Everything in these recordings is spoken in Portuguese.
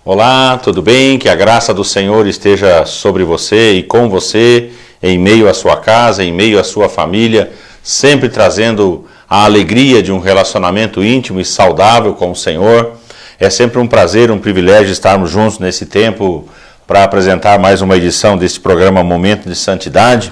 Olá, tudo bem? Que a graça do Senhor esteja sobre você e com você, em meio à sua casa, em meio à sua família, sempre trazendo a alegria de um relacionamento íntimo e saudável com o Senhor. É sempre um prazer, um privilégio estarmos juntos nesse tempo para apresentar mais uma edição deste programa Momento de Santidade.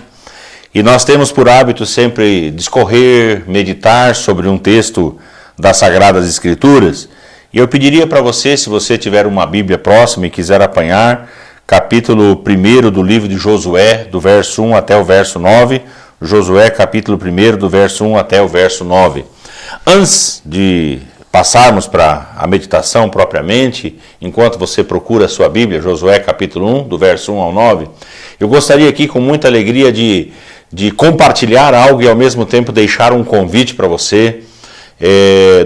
E nós temos por hábito sempre discorrer, meditar sobre um texto das Sagradas Escrituras. E eu pediria para você, se você tiver uma Bíblia próxima e quiser apanhar, capítulo 1 do livro de Josué, do verso 1 até o verso 9. Josué, capítulo 1, do verso 1 até o verso 9. Antes de passarmos para a meditação propriamente, enquanto você procura a sua Bíblia, Josué, capítulo 1, do verso 1 ao 9, eu gostaria aqui com muita alegria de compartilhar algo e ao mesmo tempo deixar um convite para você.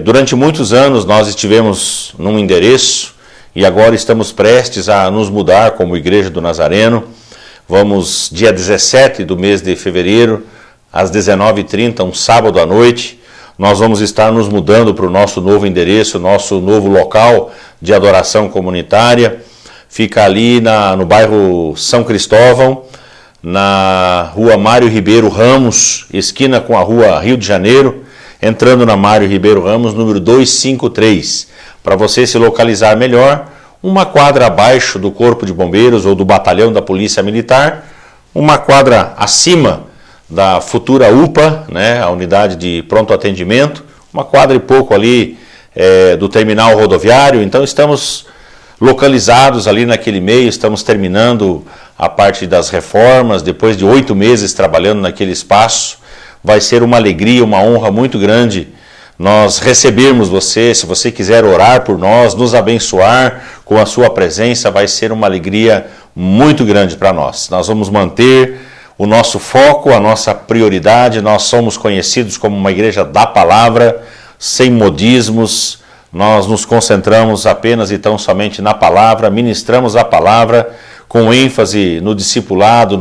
Durante muitos anos nós estivemos num endereço e agora estamos prestes a nos mudar como Igreja do Nazareno. Vamos, dia 17 do mês de fevereiro, às 19h30, um sábado à noite, nós vamos estar nos mudando para o nosso novo endereço, nosso novo local de adoração comunitária. Fica ali no bairro São Cristóvão, na rua Mário Ribeiro Ramos, esquina com a rua Rio de Janeiro, entrando na Mário Ribeiro Ramos, número 253. Para você se localizar melhor, uma quadra abaixo do Corpo de Bombeiros ou do Batalhão da Polícia Militar, uma quadra acima da futura UPA, né, a unidade de pronto atendimento, uma quadra e pouco ali do terminal rodoviário. Então estamos localizados ali naquele meio, estamos terminando a parte das reformas, depois de 8 meses trabalhando naquele espaço. Vai ser uma alegria, uma honra muito grande nós recebermos você. Se você quiser orar por nós, nos abençoar com a sua presença, vai ser uma alegria muito grande para nós. Nós vamos manter o nosso foco, a nossa prioridade. Nós somos conhecidos como uma igreja da palavra, sem modismos. Nós nos concentramos apenas e tão somente na palavra, ministramos a palavra com ênfase no discipulado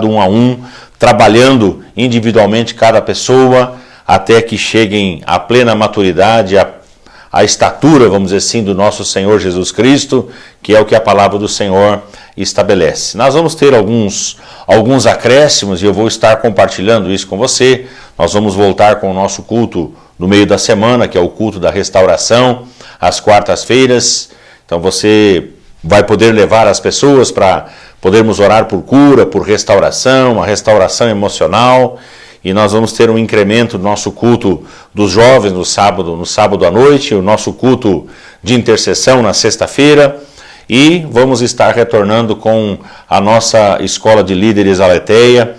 1 a 1, trabalhando individualmente cada pessoa até que cheguem à plena maturidade, à estatura, vamos dizer assim, do nosso Senhor Jesus Cristo, que é o que a palavra do Senhor estabelece. Nós vamos ter alguns acréscimos e eu vou estar compartilhando isso com você. Nós vamos voltar com o nosso culto no meio da semana, que é o culto da restauração, às quartas-feiras. Então você vai poder levar as pessoas para podermos orar por cura, por restauração, a restauração emocional. E nós vamos ter um incremento do nosso culto dos jovens no sábado à noite, o nosso culto de intercessão na sexta-feira. E vamos estar retornando com a nossa escola de líderes Aletheia.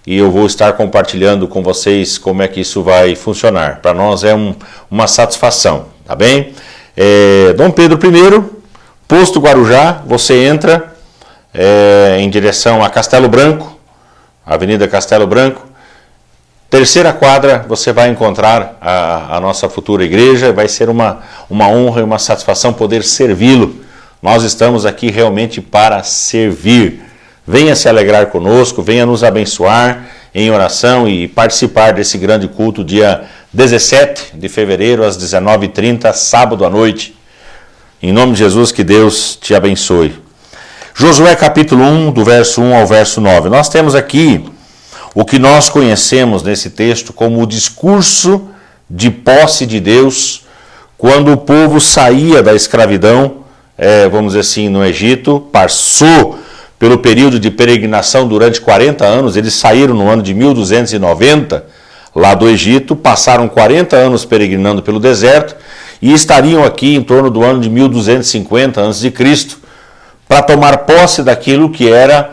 E eu vou estar compartilhando com vocês como é que isso vai funcionar. Para nós é uma satisfação, tá bem? Dom Pedro I, Posto Guarujá, você entra em direção a Castelo Branco, Avenida Castelo Branco. Terceira quadra, você vai encontrar a nossa futura igreja. Vai ser uma honra e uma satisfação poder servi-lo. Nós estamos aqui realmente para servir. Venha se alegrar conosco, venha nos abençoar em oração e participar desse grande culto dia 17 de fevereiro às 19h30, sábado à noite. Em nome de Jesus, que Deus te abençoe. Josué capítulo 1, do verso 1 ao verso 9. Nós temos aqui o que nós conhecemos nesse texto como o discurso de posse de Deus quando o povo saía da escravidão, vamos dizer assim, no Egito, passou pelo período de peregrinação durante 40 anos. Eles saíram no ano de 1290 lá do Egito, passaram 40 anos peregrinando pelo deserto e estariam aqui em torno do ano de 1250 a.C., para tomar posse daquilo que era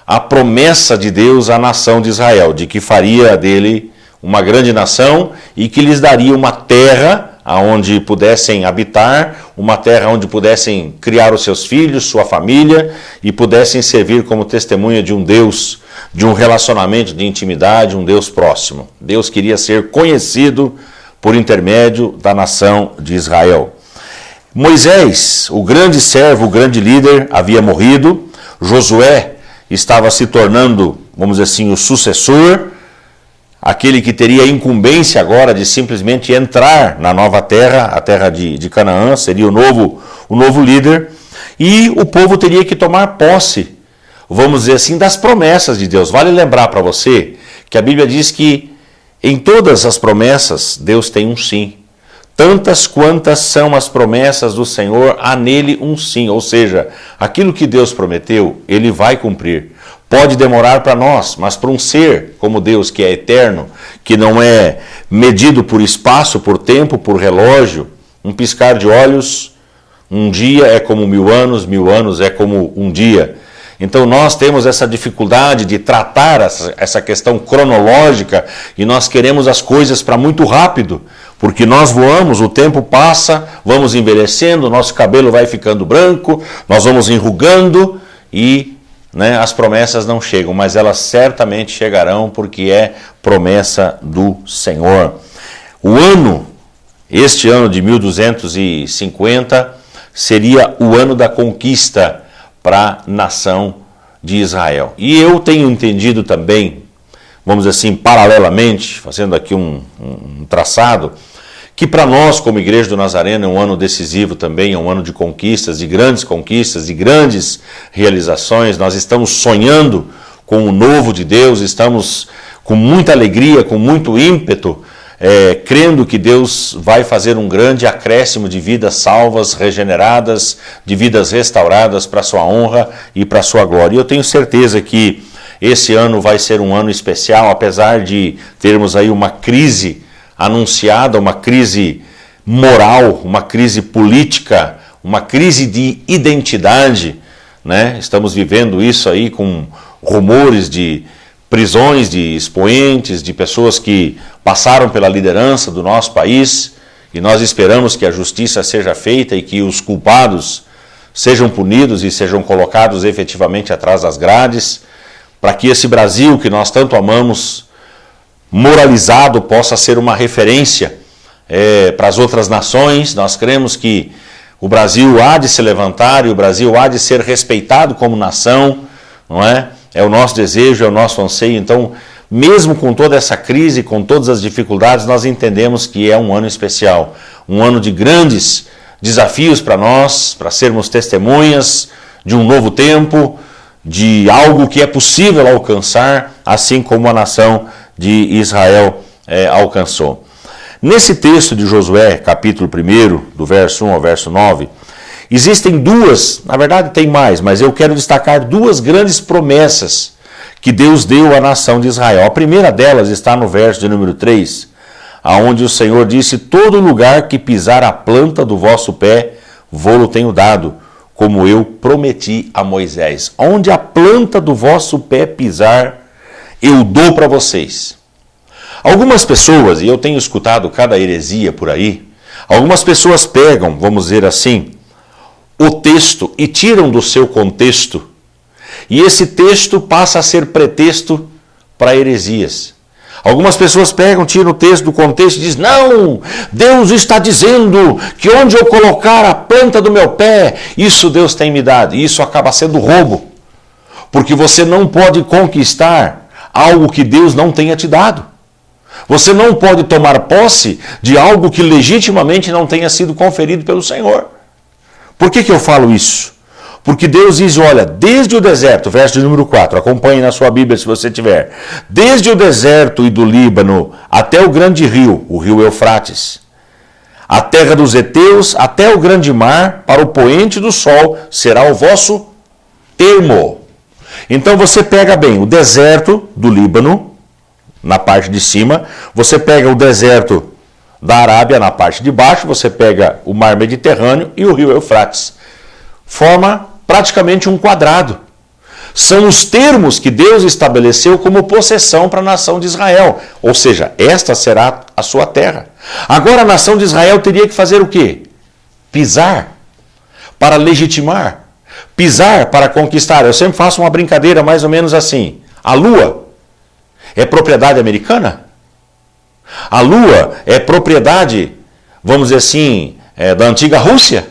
a promessa de Deus à nação de Israel, de que faria dele uma grande nação e que lhes daria uma terra onde pudessem habitar, uma terra onde pudessem criar os seus filhos, sua família, e pudessem servir como testemunha de um Deus, de um relacionamento de intimidade, um Deus próximo. Deus queria ser conhecido por intermédio da nação de Israel. Moisés, o grande servo, o grande líder, havia morrido. Josué estava se tornando, vamos dizer assim, o sucessor, aquele que teria a incumbência agora de simplesmente entrar na nova terra, a terra de Canaã, seria o novo líder. e o povo teria que tomar posse, vamos dizer assim, das promessas de Deus. Vale lembrar para você que a Bíblia diz que em todas as promessas Deus tem um sim. Tantas quantas são as promessas do Senhor, há nele um sim. Ou seja, aquilo que Deus prometeu, Ele vai cumprir. Pode demorar para nós, mas para um ser como Deus, que é eterno, que não é medido por espaço, por tempo, por relógio, um piscar de olhos, um dia é como 1000 anos é como um dia. Então nós temos essa dificuldade de tratar essa questão cronológica e nós queremos as coisas para muito rápido, porque nós voamos, o tempo passa, vamos envelhecendo, nosso cabelo vai ficando branco, nós vamos enrugando e as promessas não chegam, mas elas certamente chegarão porque é promessa do Senhor. Este ano de 1250 seria o ano da conquista para a nação de Israel. E eu tenho entendido também, vamos dizer assim, paralelamente, fazendo aqui um traçado, que para nós, como Igreja do Nazareno, é um ano decisivo também, é um ano de conquistas, de grandes realizações. Nós estamos sonhando com o novo de Deus, estamos com muita alegria, com muito ímpeto, crendo que Deus vai fazer um grande acréscimo de vidas salvas, regeneradas, de vidas restauradas para a sua honra e para a sua glória. E eu tenho certeza que esse ano vai ser um ano especial, apesar de termos aí uma crise anunciada, uma crise moral, uma crise política, uma crise de identidade, Estamos vivendo isso aí com rumores de prisões de expoentes, de pessoas que passaram pela liderança do nosso país, e nós esperamos que a justiça seja feita e que os culpados sejam punidos e sejam colocados efetivamente atrás das grades, para que esse Brasil que nós tanto amamos, moralizado, possa ser uma referência para as outras nações. Nós cremos que o Brasil há de se levantar e o Brasil há de ser respeitado como nação, não é? É o nosso desejo, é o nosso anseio. Então, mesmo com toda essa crise, com todas as dificuldades, nós entendemos que é um ano especial, um ano de grandes desafios para nós, para sermos testemunhas de um novo tempo, de algo que é possível alcançar, assim como a nação de Israel alcançou. Nesse texto de Josué, capítulo 1, do verso 1 ao verso 9, existem duas, na verdade tem mais, mas eu quero destacar duas grandes promessas que Deus deu à nação de Israel. A primeira delas está no verso de número 3, aonde o Senhor disse: todo lugar que pisar a planta do vosso pé, vô-lo tenho dado, como eu prometi a Moisés. Onde a planta do vosso pé pisar, eu dou para vocês. Algumas pessoas, e eu tenho escutado cada heresia por aí, algumas pessoas pegam, vamos dizer assim, o texto e tiram do seu contexto, e esse texto passa a ser pretexto para heresias. Algumas pessoas pegam, tiram o texto do contexto e dizem: não, Deus está dizendo que onde eu colocar a planta do meu pé, isso Deus tem me dado. E isso acaba sendo roubo, porque você não pode conquistar algo que Deus não tenha te dado. Você não pode tomar posse de algo que legitimamente não tenha sido conferido pelo Senhor. Por que eu falo isso? Porque Deus diz: olha, desde o deserto, verso de número 4, acompanhe na sua Bíblia se você tiver, desde o deserto e do Líbano até o grande rio, o rio Eufrates, a terra dos heteus até o grande mar, para o poente do sol, será o vosso termo. Então você pega bem o deserto do Líbano, na parte de cima, você pega o deserto da Arábia na parte de baixo, você pega o mar Mediterrâneo e o rio Eufrates. Forma praticamente um quadrado. São os termos que Deus estabeleceu como possessão para a nação de Israel. Ou seja, esta será a sua terra. Agora a nação de Israel teria que fazer o quê? Pisar para legitimar. Pisar para conquistar. Eu sempre faço uma brincadeira mais ou menos assim. A Lua é propriedade americana? A Lua é propriedade, vamos dizer assim, da antiga Rússia?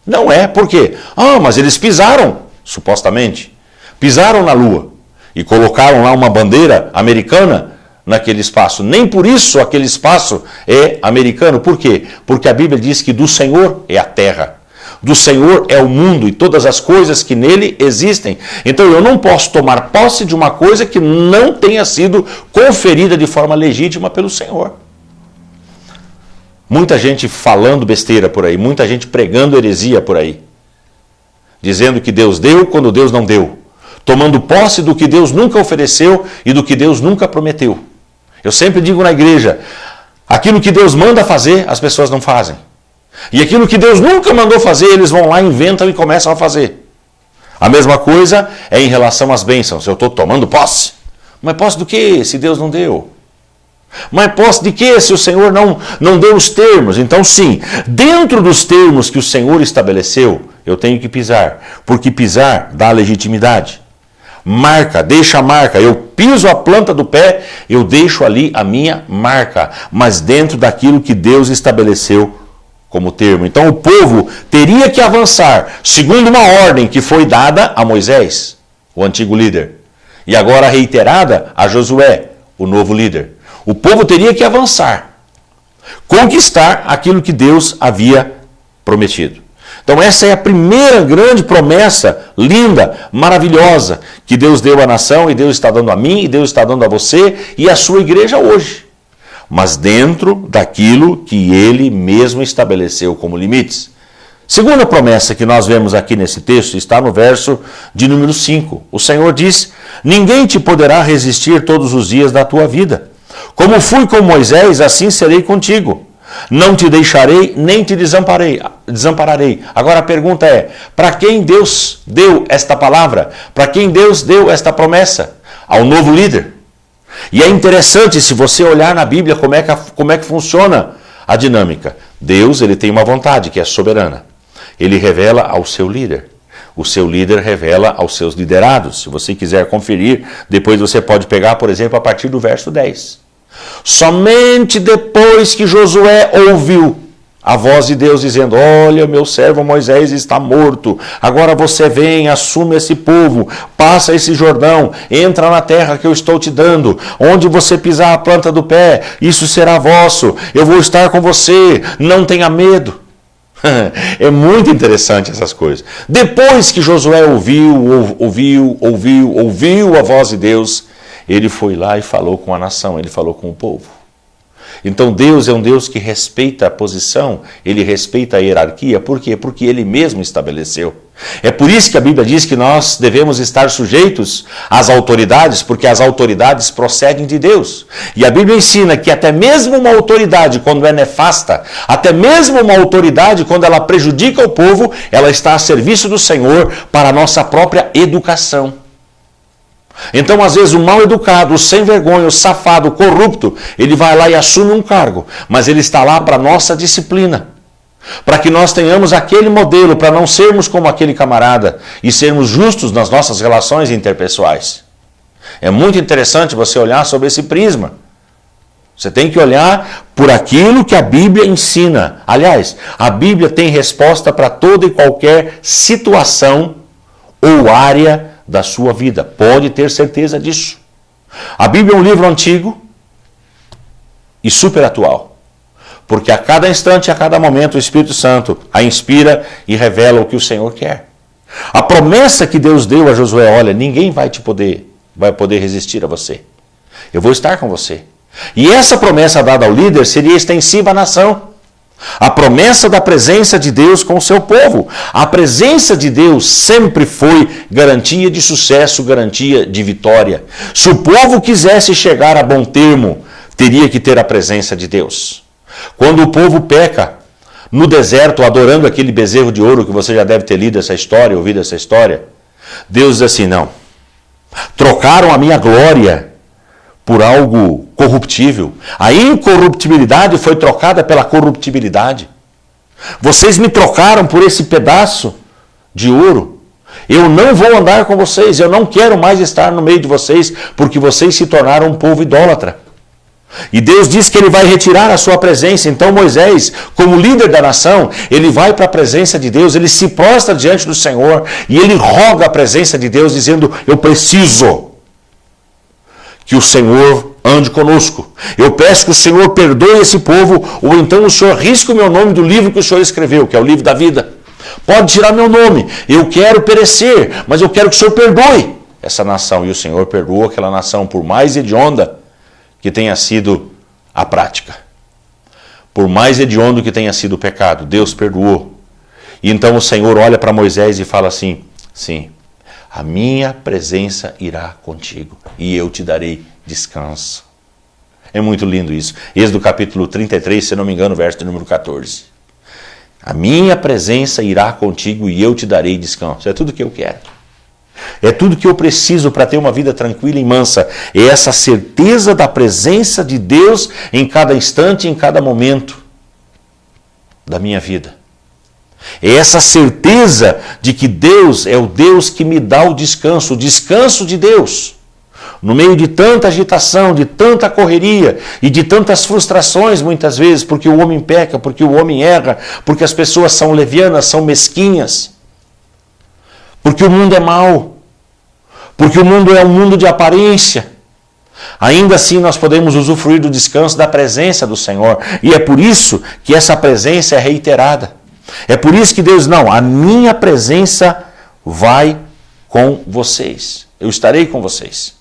Não é. Por quê? Mas eles pisaram, supostamente. Pisaram na Lua e colocaram lá uma bandeira americana naquele espaço. Nem por isso aquele espaço é americano. Por quê? Porque a Bíblia diz que do Senhor é a terra. do Senhor é o mundo e todas as coisas que nele existem. Então eu não posso tomar posse de uma coisa que não tenha sido conferida de forma legítima pelo Senhor. Muita gente falando besteira por aí, muita gente pregando heresia por aí, dizendo que Deus deu quando Deus não deu, tomando posse do que Deus nunca ofereceu e do que Deus nunca prometeu. Eu sempre digo na igreja, aquilo que Deus manda fazer, as pessoas não fazem. E aquilo que Deus nunca mandou fazer, eles vão lá, inventam e começam a fazer. A mesma coisa é em relação às bênçãos. Eu estou tomando posse. Mas posse do quê, se Deus não deu? Mas posse de quê, se o Senhor não deu os termos? Então sim, dentro dos termos que o Senhor estabeleceu, eu tenho que pisar. Porque pisar dá legitimidade. Marca, deixa a marca. Eu piso a planta do pé, eu deixo ali a minha marca. Mas dentro daquilo que Deus estabeleceu como termo. Então o povo teria que avançar segundo uma ordem que foi dada a Moisés, o antigo líder, e agora reiterada a Josué, o novo líder. O povo teria que avançar, conquistar aquilo que Deus havia prometido. Então essa é a primeira grande promessa, linda, maravilhosa, que Deus deu à nação, e Deus está dando a mim, e Deus está dando a você e à sua igreja hoje. Mas dentro daquilo que ele mesmo estabeleceu como limites. Segunda promessa que nós vemos aqui nesse texto está no verso de número 5. O Senhor diz: ninguém te poderá resistir todos os dias da tua vida. Como fui com Moisés, assim serei contigo. Não te deixarei, nem te desampararei. Agora a pergunta é, para quem Deus deu esta palavra? Para quem Deus deu esta promessa? Ao novo líder. E é interessante, se você olhar na Bíblia, como é que funciona a dinâmica. Deus, ele tem uma vontade que é soberana. Ele revela ao seu líder. O seu líder revela aos seus liderados. Se você quiser conferir, depois você pode pegar, por exemplo, a partir do verso 10. Somente depois que Josué ouviu a voz de Deus dizendo: olha, meu servo Moisés está morto, agora você vem, assume esse povo, passa esse Jordão, entra na terra que eu estou te dando, onde você pisar a planta do pé, isso será vosso, eu vou estar com você, não tenha medo. É muito interessante essas coisas. Depois que Josué ouviu a voz de Deus, ele foi lá e falou com a nação, ele falou com o povo. Então Deus é um Deus que respeita a posição, ele respeita a hierarquia. Por quê? Porque ele mesmo estabeleceu. É por isso que a Bíblia diz que nós devemos estar sujeitos às autoridades, porque as autoridades procedem de Deus. E a Bíblia ensina que até mesmo uma autoridade, quando é nefasta, até mesmo uma autoridade, quando ela prejudica o povo, ela está a serviço do Senhor para a nossa própria educação. Então, às vezes, o mal educado, o sem vergonha, o safado, o corrupto, ele vai lá e assume um cargo, mas ele está lá para a nossa disciplina, para que nós tenhamos aquele modelo, para não sermos como aquele camarada e sermos justos nas nossas relações interpessoais. É muito interessante você olhar sobre esse prisma. Você tem que olhar por aquilo que a Bíblia ensina. Aliás, a Bíblia tem resposta para toda e qualquer situação ou área da sua vida. Pode ter certeza disso. A Bíblia é um livro antigo e super atual. Porque a cada instante, a cada momento, o Espírito Santo a inspira e revela o que o Senhor quer. A promessa que Deus deu a Josué: olha, ninguém vai poder resistir a você. Eu vou estar com você. E essa promessa dada ao líder seria extensiva à nação. A promessa da presença de Deus com o seu povo. A presença de Deus sempre foi garantia de sucesso, garantia de vitória. Se o povo quisesse chegar a bom termo, teria que ter a presença de Deus. Quando o povo peca no deserto, adorando aquele bezerro de ouro, que você já deve ter lido essa história, ouvido essa história, Deus diz assim: não, trocaram a minha glória por algo corruptível. A incorruptibilidade foi trocada pela corruptibilidade. Vocês me trocaram por esse pedaço de ouro. Eu não vou andar com vocês, eu não quero mais estar no meio de vocês, porque vocês se tornaram um povo idólatra. E Deus diz que ele vai retirar a sua presença. Então Moisés, como líder da nação, ele vai para a presença de Deus, ele se prostra diante do Senhor e ele roga a presença de Deus, dizendo: eu preciso que o Senhor ande conosco. Eu peço que o Senhor perdoe esse povo, ou então o Senhor risque o meu nome do livro que o Senhor escreveu, que é o livro da vida. pode tirar meu nome, eu quero perecer, mas eu quero que o Senhor perdoe essa nação. E o Senhor perdoou aquela nação, por mais hedionda que tenha sido a prática, por mais hediondo que tenha sido o pecado, Deus perdoou. E então o Senhor olha para Moisés e fala assim: sim, a minha presença irá contigo e eu te darei descanso. É muito lindo isso. Êxodo capítulo 33, se não me engano, verso de número 14. A minha presença irá contigo e eu te darei descanso. É tudo que eu quero. É tudo que eu preciso para ter uma vida tranquila e mansa. É essa certeza da presença de Deus em cada instante, em cada momento da minha vida. É essa certeza de que Deus é o Deus que me dá o descanso de Deus. No meio de tanta agitação, de tanta correria e de tantas frustrações muitas vezes, porque o homem peca, porque o homem erra, porque as pessoas são levianas, são mesquinhas, porque o mundo é mau, porque o mundo é um mundo de aparência. Ainda assim nós podemos usufruir do descanso da presença do Senhor. E é por isso que essa presença é reiterada. É por isso que Deus, não, a minha presença vai com vocês. Eu estarei com vocês.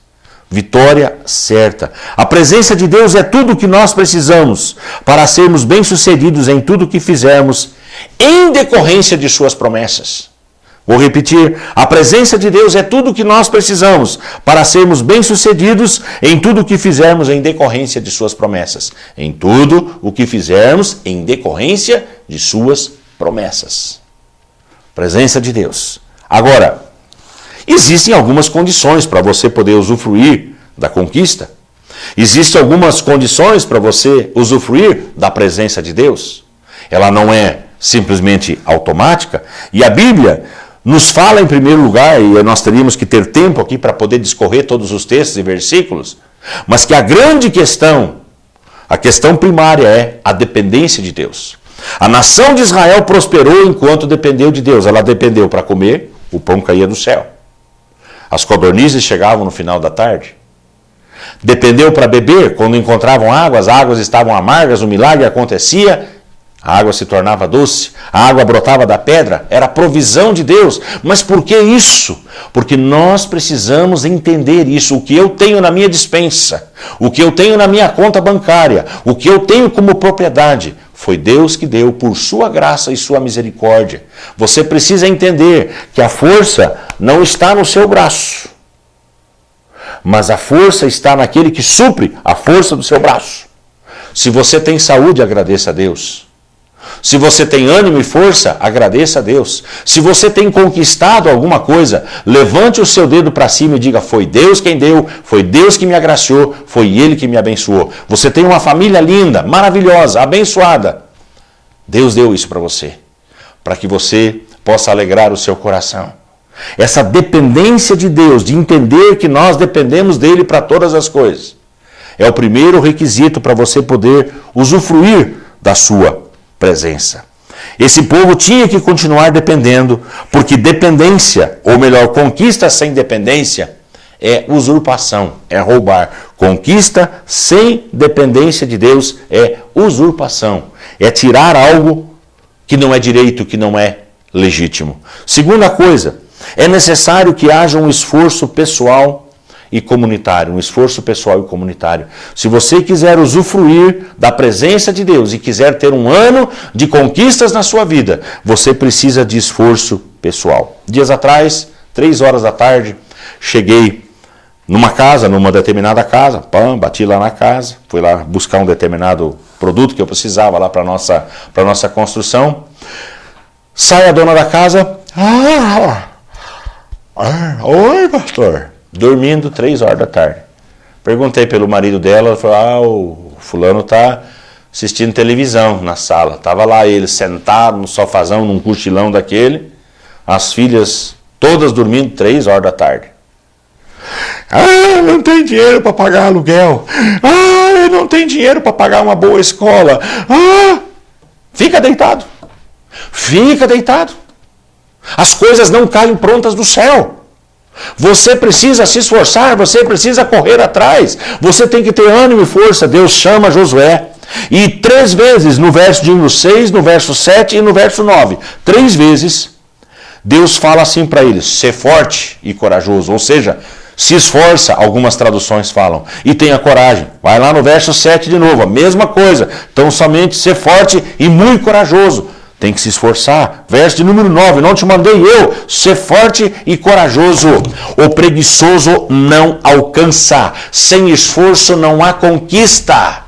Vitória certa. A presença de Deus é tudo o que nós precisamos para sermos bem-sucedidos em tudo o que fizermos em decorrência de suas promessas. Vou repetir, a presença de Deus é tudo o que nós precisamos para sermos bem-sucedidos em tudo o que fizermos em decorrência de suas promessas. Em tudo o que fizermos em decorrência de suas promessas. Presença de Deus. Agora, existem algumas condições para você poder usufruir da conquista. Existem algumas condições para você usufruir da presença de Deus. Ela não é simplesmente automática. E a Bíblia nos fala em primeiro lugar, e nós teríamos que ter tempo aqui para poder discorrer todos os textos e versículos, mas que a grande questão, a questão primária é a dependência de Deus. A nação de Israel prosperou enquanto dependeu de Deus. Ela dependeu para comer, o pão caía do céu. As codornizes chegavam no final da tarde. Dependeu para beber, quando encontravam água, as águas estavam amargas, o milagre acontecia, a água se tornava doce, a água brotava da pedra, era a provisão de Deus. Mas por que isso? Porque nós precisamos entender isso. O que eu tenho na minha despensa, o que eu tenho na minha conta bancária, o que eu tenho como propriedade, foi Deus que deu por sua graça e sua misericórdia. Você precisa entender que a força não está no seu braço, mas a força está naquele que supre a força do seu braço. Se você tem saúde, agradeça a Deus. Se você tem ânimo e força, agradeça a Deus. Se você tem conquistado alguma coisa, levante o seu dedo para cima e diga: foi Deus quem deu, foi Deus que me agraciou, foi Ele que me abençoou. Você tem uma família linda, maravilhosa, abençoada. Deus deu isso para você, para que você possa alegrar o seu coração. Essa dependência de Deus, de entender que nós dependemos dEle para todas as coisas, é o primeiro requisito para você poder usufruir da sua presença. Esse povo tinha que continuar dependendo, porque dependência, ou melhor, conquista sem dependência, é usurpação, é roubar. Conquista sem dependência de Deus é usurpação, é tirar algo que não é direito, que não é legítimo. Segunda coisa, é necessário que haja um esforço pessoal e comunitário, um esforço pessoal e comunitário. Se você quiser usufruir da presença de Deus e quiser ter um ano de conquistas na sua vida, você precisa de esforço pessoal. Dias atrás, 3 horas da tarde, cheguei numa casa, numa determinada casa, bati lá na casa, fui lá buscar um determinado produto que eu precisava lá para a nossa construção. Sai a dona da casa, oi pastor, dormindo 3 horas da tarde. Perguntei pelo marido dela, ela falou: o fulano está assistindo televisão na sala. Estava lá ele sentado no sofazão, num cochilão daquele, as filhas todas dormindo 3 horas da tarde. Não tem dinheiro para pagar aluguel. Não tem dinheiro para pagar uma boa escola. Fica deitado. Fica deitado. As coisas não caem prontas do céu. Você precisa se esforçar, você precisa correr atrás. Você tem que ter ânimo e força. Deus chama Josué. E 3 vezes, no verso de número 6, no verso 7 e no verso 9, 3 vezes, Deus fala assim para ele: ser forte e corajoso, ou seja, se esforça, algumas traduções falam, e tenha coragem. Vai lá no verso 7 de novo, a mesma coisa. Então somente ser forte e muito corajoso. Tem que se esforçar. Verso de número 9, não te mandei eu, ser forte e corajoso. O preguiçoso não alcança, sem esforço não há conquista.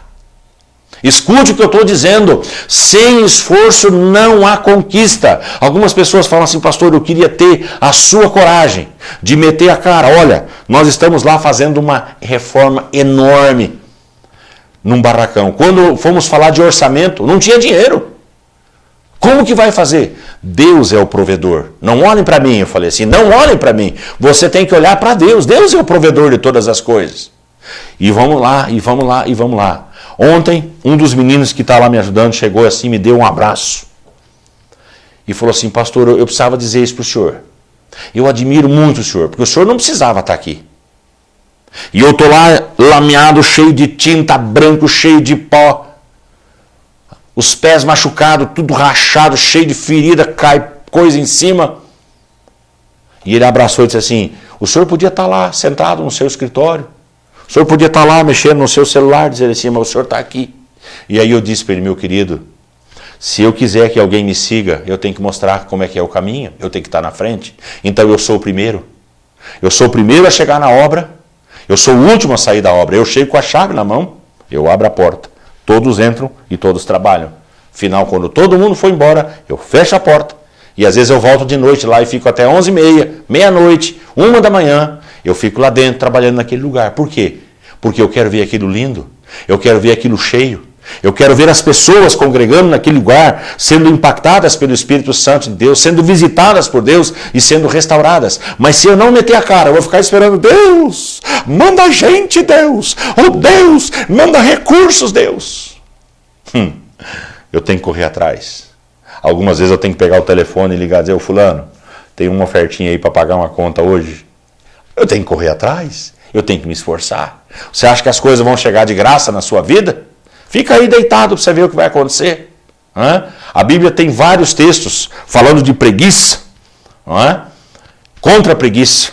Escute o que eu estou dizendo, sem esforço não há conquista. Algumas pessoas falam assim: pastor, eu queria ter a sua coragem de meter a cara. Olha, nós estamos lá fazendo uma reforma enorme num barracão. Quando fomos falar de orçamento, não tinha dinheiro. Como que vai fazer? Deus é o provedor. Não olhem para mim, eu falei assim, não olhem para mim. Você tem que olhar para Deus. Deus é o provedor de todas as coisas. E vamos lá, e vamos lá, e vamos lá. Ontem, um dos meninos que está lá me ajudando chegou assim, me deu um abraço. E falou assim: pastor, eu precisava dizer isso para o senhor. Eu admiro muito o senhor, porque o senhor não precisava estar aqui. E eu estou lá lameado, cheio de tinta, branco, cheio de pó. Os pés machucados, tudo rachado, cheio de ferida, cai coisa em cima. E ele abraçou e disse assim: o senhor podia estar lá, sentado no seu escritório. O senhor podia estar lá mexendo no seu celular, dizer assim, mas o senhor está aqui. E aí eu disse para ele: meu querido, se eu quiser que alguém me siga, eu tenho que mostrar como é que é o caminho, eu tenho que estar na frente. Então eu sou o primeiro. Eu sou o primeiro a chegar na obra, eu sou o último a sair da obra. Eu chego com a chave na mão, eu abro a porta. Todos entram e todos trabalham. Afinal, quando todo mundo for embora, eu fecho a porta. E às vezes eu volto de noite lá e fico até 11h30, meia-noite, 1 da manhã. Eu fico lá dentro trabalhando naquele lugar. Por quê? Porque eu quero ver aquilo lindo. Eu quero ver aquilo cheio. Eu quero ver as pessoas congregando naquele lugar, sendo impactadas pelo Espírito Santo de Deus, sendo visitadas por Deus e sendo restauradas. Mas se eu não meter a cara, eu vou ficar esperando: Deus, manda gente, Deus. Oh, Deus, manda recursos, Deus. Eu tenho que correr atrás. Algumas vezes eu tenho que pegar o telefone e ligar e dizer: ô fulano, tem uma ofertinha aí para pagar uma conta hoje. Eu tenho que correr atrás. Eu tenho que me esforçar. Você acha que as coisas vão chegar de graça na sua vida? Fica aí deitado para você ver o que vai acontecer. A Bíblia tem vários textos falando de preguiça, contra a preguiça.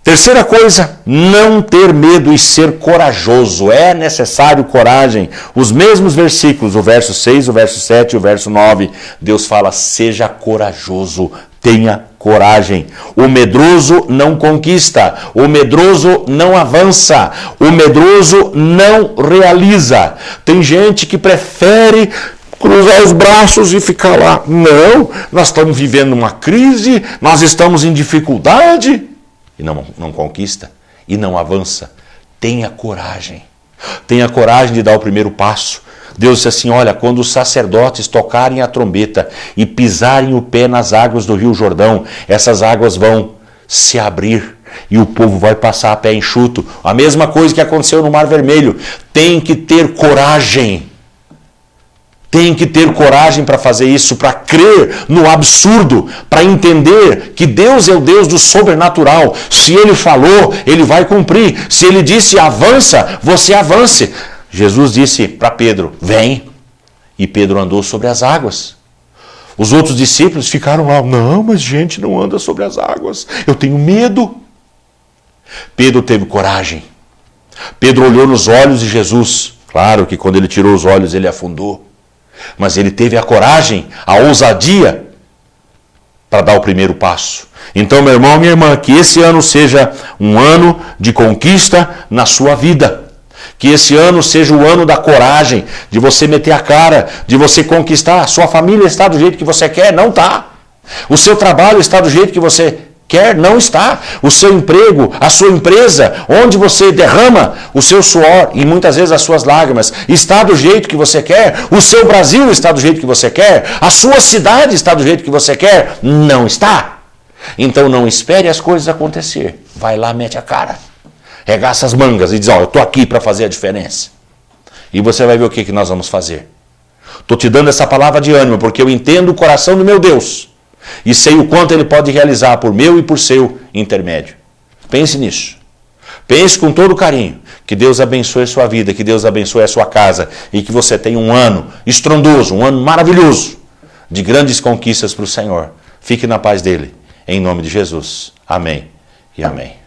Terceira coisa, não ter medo e ser corajoso. É necessário coragem. Os mesmos versículos, o verso 6, o verso 7 e o verso 9, Deus fala: seja corajoso, tenha coragem. O medroso não conquista, o medroso não avança, o medroso não realiza. Tem gente que prefere cruzar os braços e ficar lá. Não, nós estamos vivendo uma crise, nós estamos em dificuldade. E não conquista, e não avança. Tenha coragem. Tenha coragem de dar o primeiro passo. Deus disse assim: olha, quando os sacerdotes tocarem a trombeta e pisarem o pé nas águas do Rio Jordão, essas águas vão se abrir e o povo vai passar a pé enxuto. A mesma coisa que aconteceu no Mar Vermelho. Tem que ter coragem. Tem que ter coragem para fazer isso, para crer no absurdo, para entender que Deus é o Deus do sobrenatural. Se Ele falou, Ele vai cumprir. Se Ele disse avança, você avance. Jesus disse para Pedro: vem. E Pedro andou sobre as águas. Os outros discípulos ficaram lá: não, mas gente não anda sobre as águas, eu tenho medo. Pedro teve coragem. Pedro olhou nos olhos de Jesus. Claro que quando ele tirou os olhos ele afundou. Mas ele teve a coragem, a ousadia para dar o primeiro passo. Então, meu irmão, minha irmã, que esse ano seja um ano de conquista na sua vida. Que esse ano seja o ano da coragem, de você meter a cara, de você conquistar. A sua família está do jeito que você quer? Não está. O seu trabalho está do jeito que você quer? Não está. O seu emprego, a sua empresa, onde você derrama o seu suor e muitas vezes as suas lágrimas, está do jeito que você quer? O seu Brasil está do jeito que você quer? A sua cidade está do jeito que você quer? Não está. Então não espere as coisas acontecer. Vai lá, mete a cara. Regaça as mangas e diz: ó, eu estou aqui para fazer a diferença. E você vai ver o que nós vamos fazer. Estou te dando essa palavra de ânimo porque eu entendo o coração do meu Deus. E sei o quanto Ele pode realizar por meu e por seu intermédio. Pense nisso. Pense com todo carinho. Que Deus abençoe a sua vida, que Deus abençoe a sua casa e que você tenha um ano estrondoso, um ano maravilhoso de grandes conquistas para o Senhor. Fique na paz dele. Em nome de Jesus. Amém e amém.